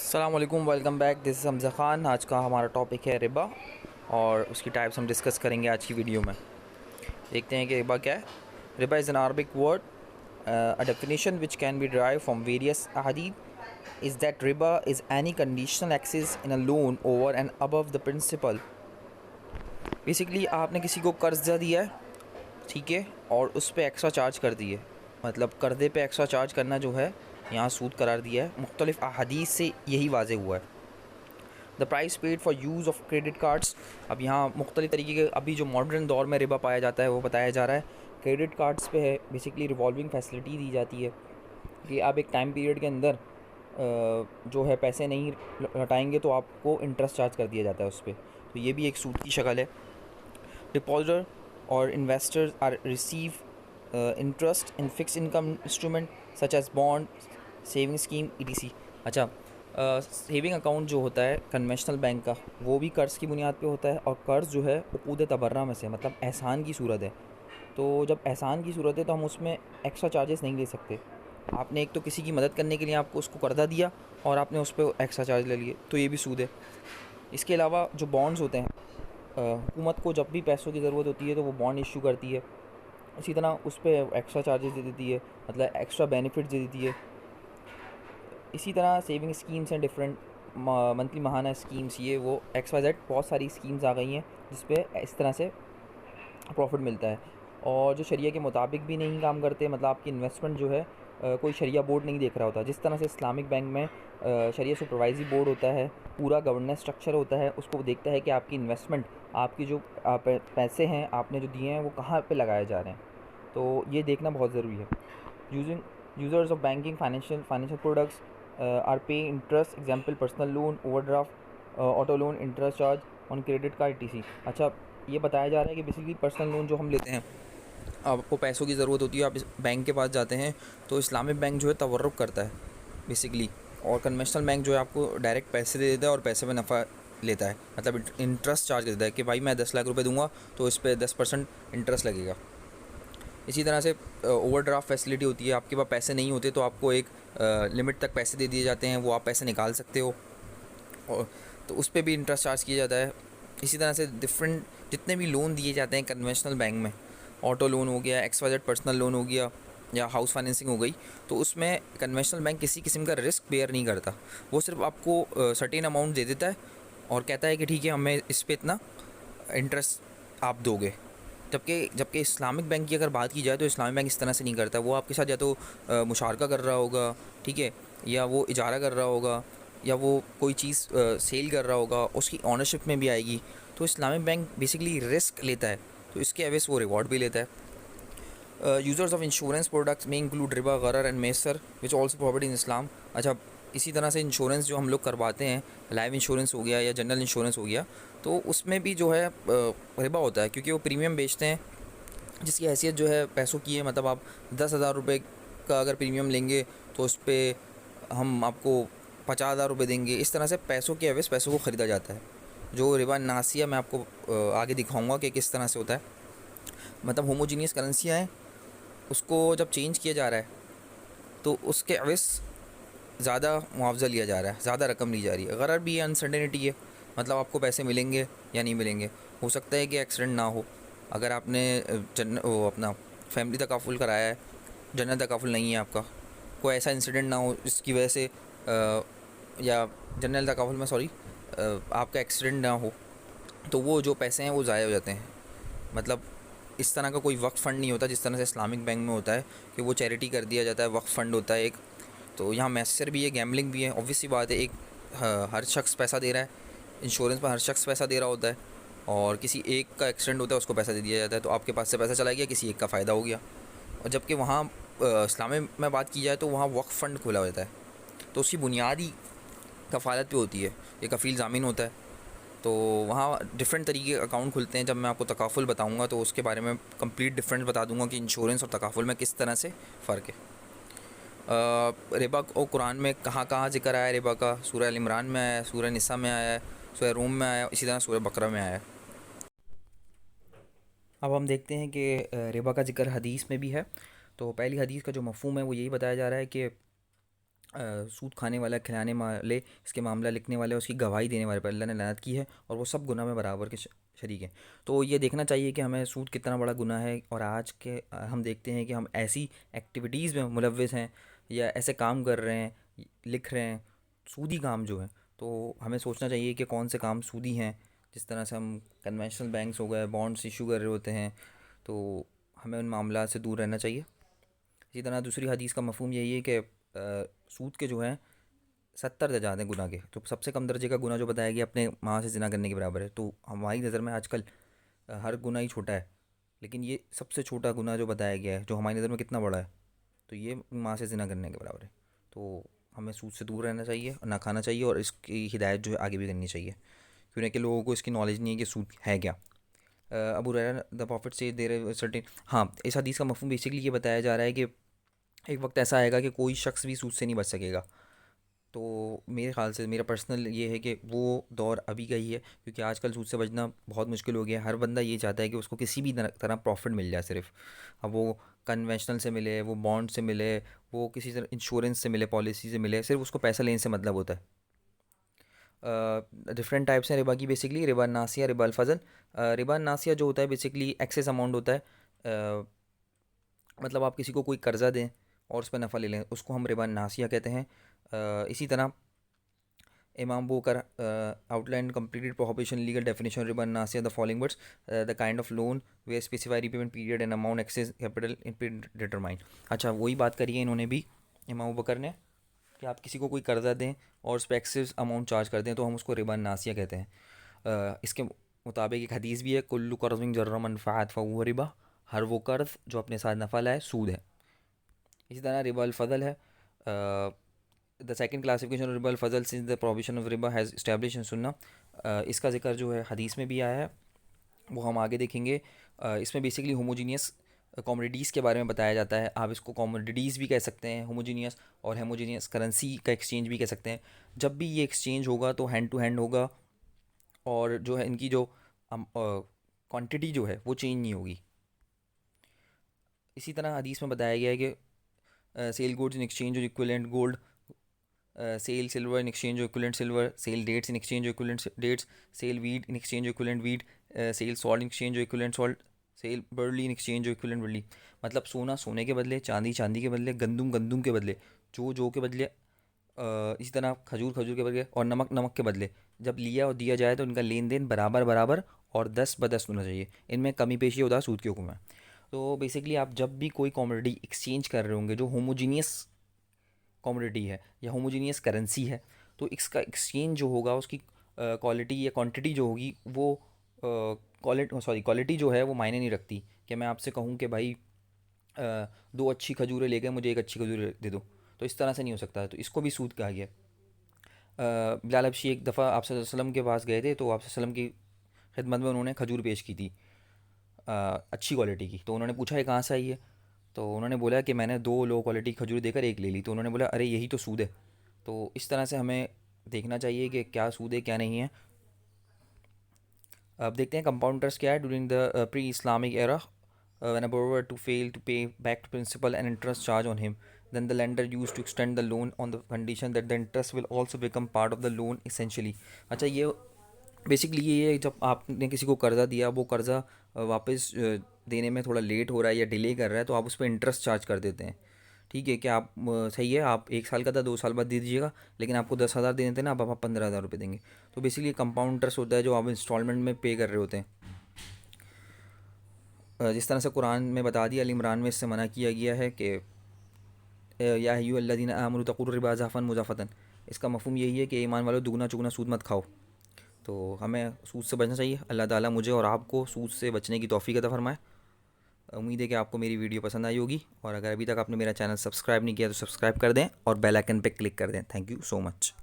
अस्सलाम वालेकुम, welcome back. This is Hamza Khan. आज का हमारा टॉपिक है रिबा और उसकी टाइप्स हम डिस्कस करेंगे आज की वीडियो में। देखते हैं कि रिबा क्या है। रिबा is an Arabic word, a definition which can be derived from various अहादीथ इज़ दैट रिबा is any conditional excess in a loan over and above the principal. Basically आपने किसी को कर्जा दिया है, ठीक है, और उस पर एक्स्ट्रा चार्ज कर दिए, मतलब कर्ज़े पे एक्स्ट्रा चार्ज करना जो है यहाँ सूद करार दिया है। मुख्तलिफ़ अहादीस से यही वाज़े हुआ है। The price paid for use of credit cards. अब यहाँ मुख्तलिफ़ तरीके के अभी जो मॉडर्न दौर में रिबा पाया जाता है वो बताया जा रहा है। क्रेडिट कार्ड्स पे है बेसिकली रिवॉल्विंग फैसिलिटी दी जाती है कि आप एक टाइम पीरियड के अंदर जो है पैसे नहीं लौटाएंगे तो आपको इंटरेस्ट चार्ज कर दिया जाता है उस पर। तो ये भी एक सूद की शक्ल है। डिपॉजिटर और investors are receive interest in fix income instrument such as bond, saving scheme, ETC. अच्छा, सेविंग अकाउंट जो होता है कन्वेंशनल बैंक का, वो भी कर्ज़ की बुनियाद पे होता है, और कर्ज़ जो है उक़ूद तबर्रा में से, मतलब एहसान की सूरत है। तो जब एहसान की सूरत है तो हम उसमें एक्स्ट्रा चार्जेस नहीं ले सकते। आपने एक तो किसी की मदद करने के लिए आपको उसको कर्ज़ा दिया और आपने उस पर एक्स्ट्रा चार्ज ले लिए, तो ये भी सूद है। इसके अलावा जो बॉन्ड्स होते हैं, हुकूमत को जब भी पैसों की ज़रूरत होती है तो वो बॉन्ड इशू करती है, इसी तरह उस पर एक्स्ट्रा चार्जेस दे देती है, मतलब एक्स्ट्रा बेनिफिट दे देती है। इसी तरह सेविंग स्कीम्स हैं, डिफरेंट मंथली महाना स्कीम्स, ये वो एक्स वाई जेड बहुत सारी स्कीम्स आ गई हैं जिस पे इस तरह से प्रॉफिट मिलता है, और जो शरिया के मुताबिक भी नहीं काम करते। मतलब आपकी इन्वेस्टमेंट जो है कोई शरिया बोर्ड नहीं देख रहा होता। जिस तरह से इस्लामिक बैंक में शरिया सुपरवाइजरी बोर्ड होता है, पूरा गवर्नेंस स्ट्रक्चर होता है, उसको देखता है कि आपकी इन्वेस्टमेंट, आपकी जो पैसे हैं आपने जो दिए हैं वो कहाँ पे लगाए जा रहे हैं। तो ये देखना बहुत ज़रूरी है। Using users of banking financial products are pay interest, example personal loan, overdraft, auto loan, interest charge on credit card, TC. अच्छा, ये बताया जा रहा है कि बेसिकली पर्सनल लोन जो हम लेते हैं, आपको पैसों की ज़रूरत होती है, आप इस बैंक के पास जाते हैं, तो इस्लामिक बैंक जो है तवर्रुक करता है बेसिकली, और कन्वेंशनल बैंक जो है आपको डायरेक्ट पैसे दे देता है और पैसे में नफ़ा लेता है, मतलब इंटरेस्ट चार्ज देता है कि भाई मैं 10 लाख रुपए दूंगा तो इस पर 10% इंटरेस्ट लगेगा। इसी तरह से ओवरड्राफ्ट फैसिलिटी होती है, आपके पास पैसे नहीं होते तो आपको एक लिमिट तक पैसे दे दिए जाते हैं, वो आप पैसे निकाल सकते हो, और तो उस पर भी इंटरेस्ट चार्ज किया जाता है। इसी तरह से डिफरेंट जितने भी लोन दिए जाते हैं कन्वेंशनल बैंक में, ऑटो लोन हो गया, X Y Z personal loan हो गया, या हाउस फाइनेंसिंग हो गई, तो उसमें कन्वेंशनल बैंक किसी किस्म का रिस्क बेयर नहीं करता। वो सिर्फ आपको सर्टेन अमाउंट दे देता है और कहता है कि ठीक है, हमें इस पर इतना इंटरेस्ट आप दोगे। जबकि जबकि इस्लामिक बैंक की अगर बात की जाए तो इस्लामिक बैंक इस तरह से नहीं करता। वो आपके साथ या तो मुशारका कर रहा होगा, ठीक है, या वो इजारा कर रहा होगा, या वो कोई चीज़ सेल कर रहा होगा, उसकी ऑनरशिप में भी आएगी। तो इस्लामिक बैंक बेसिकली रिस्क लेता है, तो इसके एवज वो रिवॉर्ड भी लेता है। यूज़र्स ऑफ इंश्योरेंस प्रोडक्ट्स में इंक्लूड रिबा, गरर एंड मेसर which also provide in Islam. अच्छा, इसी तरह से इंश्योरेंस जो हम लोग करवाते हैं, लाइफ इंश्योरेंस हो गया या जनरल इंश्योरेंस हो गया, तो उसमें भी जो है रिबा होता है, क्योंकि वो प्रीमियम बेचते हैं जिसकी हैसियत जो है पैसों की है। मतलब आप 10,000 रुपये का अगर प्रीमियम लेंगे तो उस पर हम आपको 50,000 रुपये देंगे। इस तरह से पैसों के एवज पैसों को ख़रीदा जाता है। जो रिबा नासिया मैं आपको आगे दिखाऊंगा कि किस तरह से होता है। मतलब होमोजीनियस करेंसियाँ हैं, उसको जब चेंज किया जा रहा है तो उसके एवज ज़्यादा मुआवजा लिया जा रहा है, ज़्यादा रकम ली जा रही है। गरर भी अनसर्टेनिटी है, मतलब आपको पैसे मिलेंगे या नहीं मिलेंगे। हो सकता है कि एक्सीडेंट ना हो, अगर आपने वो अपना फैमिली तकाफुल कराया है, जनरल तकाफुल नहीं है आपका, कोई ऐसा इंसिडेंट ना हो जिसकी वजह से या जनरल तकाफुल में सॉरी आपका एक्सीडेंट ना हो, तो वो जो पैसे हैं वो ज़ाया हो जाते हैं। मतलब इस तरह का कोई वक्फ फ़ंड नहीं होता जिस तरह से इस्लामिक बैंक में होता है कि वो चैरिटी कर दिया जाता है, वक्फ फ़ंड होता है एक। तो यहाँ मैसर भी है, गैम्बलिंग भी है, ऑब्वियस सी बात है। एक हर शख्स पैसा दे रहा है, इंश्योरेंस पर हर शख्स पैसा दे रहा होता है, और किसी एक का एक्सीडेंट होता है उसको पैसा दे दिया जाता है, तो आपके पास से पैसा चला गया, किसी एक का फ़ायदा हो गया। और जबकि वहाँ इस्लाम में बात की जाए तो वहाँ वक्फ फ़ंड खोला होता है, तो उसकी बुनियादी कफ़ालत पे होती है, ये कफ़ील ज़ामिन होता है। तो वहाँ डिफरेंट तरीके के अकाउंट खुलते हैं। जब मैं आपको तकाफुल बताऊँगा तो उसके बारे में कंप्लीट डिफरेंस बता दूँगा कि इंश्योरेंस और तकाफुल में किस तरह से फ़र्क है। रिबा और कुरान में कहाँ कहाँ ज़िक्र आया है रिबा का? सूरह अल इमरान में आया है, सूरह निसा में आया है, सूरह रूम में आया है, इसी तरह सूरह बकरा में आया है। अब हम देखते हैं कि रिबा का ज़िक्र हदीस में भी है। तो पहली हदीस का जो मफ़हूम है वो यही बताया जा रहा है कि सूद खाने वाला, खिलाने वाले, इसके मामला लिखने वाले, उसकी गवाही देने वाले पर अल्लाह ने लानत की है और वो सब गुनाह में बराबर के शरीक हैं। तो ये देखना चाहिए कि हमें सूद कितना बड़ा गुनाह है। और आज के हम देखते हैं कि हम ऐसी एक्टिविटीज़ में मुलव्वस हैं या ऐसे काम कर रहे हैं, लिख रहे हैं, सूदी काम जो है। तो हमें सोचना चाहिए कि कौन से काम सूदी हैं। जिस तरह से हम कन्वेंशनल बैंक्स हो गए, बॉन्ड्स इशू कर रहे होते हैं, तो हमें उन मामला से दूर रहना चाहिए। इसी तरह दूसरी हदीस का मफहूम यही है कि सूद के जो हैं 70 दर्जात हैं गुनाह के। तो सबसे कम दर्जे का गुनाह जो बताया गया अपने माँ से जिना करने के बराबर है। तो हमारी नज़र में आजकल हर गुनाह ही छोटा है, लेकिन ये सबसे छोटा गुनाह जो बताया गया है, जो हमारी नज़र में कितना बड़ा है, तो ये माँ से जिना करने के बराबर है। तो हमें सूद से दूर रहना चाहिए और ना खाना चाहिए, और इसकी हिदायत जो है आगे भी करनी चाहिए, क्योंकि कि लोगों को इसकी नॉलेज नहीं है कि सूद है क्या। अबू हुरैरा द प्रॉफिट से देर सर्टेन, हाँ, इस हदीस का मफहूम बेसिकली ये बताया जा रहा है कि एक वक्त ऐसा आएगा कि कोई शख्स भी सूद से नहीं बच सकेगा। तो मेरे ख़्याल से मेरा पर्सनल ये है कि वो दौर अभी का ही है, क्योंकि आजकल सूद से बचना बहुत मुश्किल हो गया है। हर बंदा ये चाहता है कि उसको किसी भी तरह प्रॉफिट मिल जाए सिर्फ। अब वो कन्वेंशनल से मिले, वो बॉन्ड से मिले, वो किसी तरह इंश्योरेंस से मिले, पॉलिसी से मिले, सिर्फ उसको पैसा लेने से मतलब होता है। डिफरेंट टाइप्स हैं रिबा की बेसिकली। रिबा नासिया, रिबा अल-फज़ल। रिबा नासिया जो होता है बेसिकली एक्सेस अमाउंट होता है। मतलब आप किसी को कोई कर्ज़ा दें और उस पर नफ़ा ले लें, उसको हम रिबा नासिया कहते हैं। इसी तरह इमाम बोकर outline completed prohibition legal definition Riba Nasiya the following words the kind of loan way specify repayment period and amount access capital in determine. अच्छा, वही बात करी है इन्होंने भी, इमाम बकर ने, कि आप किसी को कोई कर्जा दें और उस पर एक्सेस अमाउंट चार्ज कर दें तो हम उसको रिबा नासिया कहते हैं। इसके मुताबिक एक हदीस भी है, कुल्लु कर्ज़िन जर्रा मनफ़अत फ़हुव रिबा। हर वो कर्ज़ जो अपने साथ नफ़ा लाए सूद है। इसी तरह रिबा अल फ़ज़ल है। द सेकंड क्लासिफिकेशन रिबा अल फ़ज़ल सिंस द प्रोविजन ऑफ रिबा हैज़ इस्टेब्लिश इन सुन्ना। इसका जिक्र जो है हदीस में भी आया है, वो हम आगे देखेंगे। इसमें बेसिकली होमोजीनियस कमोडिटीज़ के बारे में बताया जाता है। आप इसको कमोडिटीज़ भी कह सकते हैं, होमोजीनियस, और हेमोजीनियस करेंसी का एक्सचेंज भी कह सकते हैं। जब भी ये एक्सचेंज होगा तो हैंड टू हैंड होगा, और जो है इनकी जो क्वांटिटी जो है वो चेंज नहीं होगी। इसी तरह हदीस में बताया गया है कि sell goods in exchange of equivalent gold, sell silver in exchange of equivalent silver, sell dates in exchange of equivalent dates, sell wheat in exchange of equivalent wheat, sell salt in exchange of equivalent salt, sell barley in exchange of equivalent barley. मतलब सोना सोने के बदले, चांदी चांदी के बदले, गंदुम गंदुम के बदले, जो के बदले, इसी तरह खजूर खजूर के बदले, और नमक नमक के बदले। जब लिया और दिया जाए तो इनका लेन देन बराबर बराबर और 10/10 होना चाहिए। इनमें कमी पेशी उदा सूद के हुक्म है। तो बेसिकली आप जब भी कोई कमोडिटी एक्सचेंज कर रहे होंगे जो होमोजीनियस कमोडिटी है या होमोजीनियस करेंसी है, तो इसका एक्सचेंज जो होगा उसकी क्वालिटी या क्वांटिटी जो होगी वो क्वालिटी जो है वो मायने नहीं रखती। कि मैं आपसे कहूँ कि भाई 2 अच्छी खजूरें ले गए, मुझे 1 अच्छी खजूर दे दो, तो इस तरह से नहीं हो सकता है। तो इसको भी सूद कहा गया। बिलाल हबशी एक दफ़ा आप सल्लल्लाहु अलैहि वसल्लम के पास गए थे, तो आप सल्लल्लाहु अलैहि वसल्लम की खिदमत में उन्होंने खजूर पेश की थी अच्छी क्वालिटी की। तो उन्होंने पूछा ये कहाँ से आई है, तो उन्होंने बोला कि मैंने 2 लो क्वालिटी खजूर देकर 1 ले ली। तो उन्होंने बोला अरे यही तो सूद है। तो इस तरह से हमें देखना चाहिए कि क्या सूद है क्या नहीं है। अब देखते हैं कंपाउंड इंटरेस्ट क्या है। During the pre Islamic era, when a borrower to fail to pay back principal and interest charge on him, then the lender used to extend the loan on the condition that the interest will also become part of the loan essentially। अच्छा, ये basically ये है, जब आपने किसी को कर्ज़ा दिया, वो कर्ज़ा वापस देने में थोड़ा लेट हो रहा है या डिले कर रहा है, तो आप उस पर इंटरेस्ट चार्ज कर देते हैं। ठीक है, कि आप सही है, आप 1 साल का था 2 साल बाद दे दीजिएगा, लेकिन आपको 10,000 देने थे ना, अब आप 15,000 रुपये देंगे। तो बेसिकली कंपाउंड इंटरेस्ट होता है जो आप इंस्टॉलमेंट में पे कर रहे होते हैं। जिस तरह से कुरान में बता दिया, अल इमरान में इससे मना किया गया है कि या अय्युहल्लज़ीना आमनू तक़ुर रिबा ज़ाफ़न मुज़ाफ़तन। इसका मफ़हूम यही है कि ईमान वालों दुगना चुगना सूद मत खाओ। तो हमें सूद से बचना चाहिए। अल्लाह ताला मुझे और आपको सूद से बचने की तौफ़ीक अता फ़रमाए। उम्मीद है कि आपको मेरी वीडियो पसंद आई होगी, और अगर अभी तक आपने मेरा चैनल सब्सक्राइब नहीं किया तो सब्सक्राइब कर दें और बेल आइकन पर क्लिक कर दें। Thank you so much.